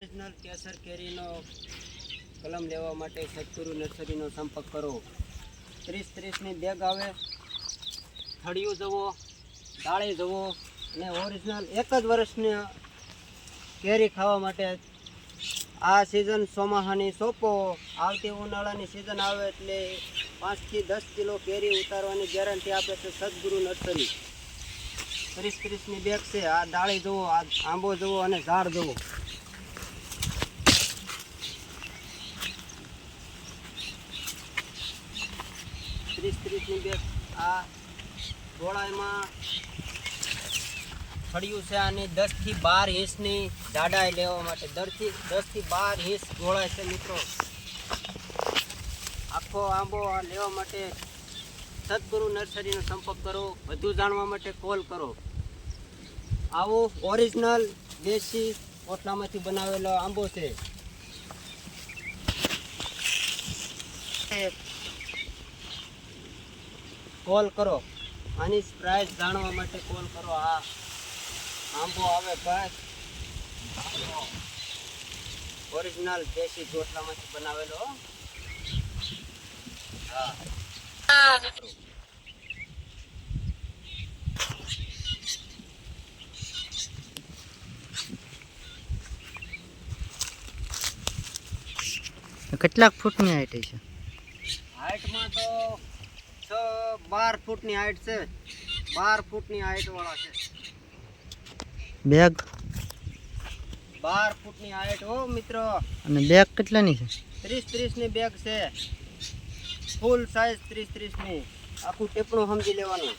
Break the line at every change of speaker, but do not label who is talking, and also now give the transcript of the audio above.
Original કેસર કેરીનો કલમ લેવા માટે સદગુરુ નર્સરીનો સંપર્ક કરો. 30-30ની બેગ આવે, થળિયું જવો, ડાળી જવો અને ઓરિજિનલ એક જ વર્ષની કેરી ખાવા માટે. આ સિઝન ચોમાસાની સોંપો, આવતી ઉનાળાની સિઝન આવે એટલે 5 થી 10 કિલો કેરી ઉતારવાની ગેરંટી આપે છે સદગુરુ નર્સરી. 30-30ની બેગ છે. આ ડાળી જુઓ, આ આંબો જુઓ અને ઝાડ જુઓ. ત્રીસની બેગ. આ ગોળાઈમાં ફળિયું છે. આની 10 થી 12 ઇંચની જાડાઈ લેવા માટે 10 થી 12 ઇંચ ગોળાઈ છે મિત્રો. આખો આંબો લેવા માટે સદગુરુ નર્સરીનો સંપર્ક કરો. વધુ જાણવા માટે કોલ કરો. આવો ઓરિજિનલ દેશી કોટલામાંથી બનાવેલો આંબો છે. કોલ કરો. આની પ્રાઇસ જાણવા માટે કોલ કરો. આ આંબો આવે ભાઈ, ઓરિજિનલ દેશી કોટલામાંથી બનાવેલો. હા,
કેટલાક ફૂટની હાઈટ છે?
હાઈટમાં તો 12 ફૂટની હાઈટ છે. 12 ફૂટની હાઈટ વાળા છે.
બેગ
12 ફૂટની હાઈટ હો મિત્રો.
અને બેગ કેટલાની છે?
30-30ની બેગ છે. Full size 30-30ની. આખું ટેપણું સમજી લેવાનું.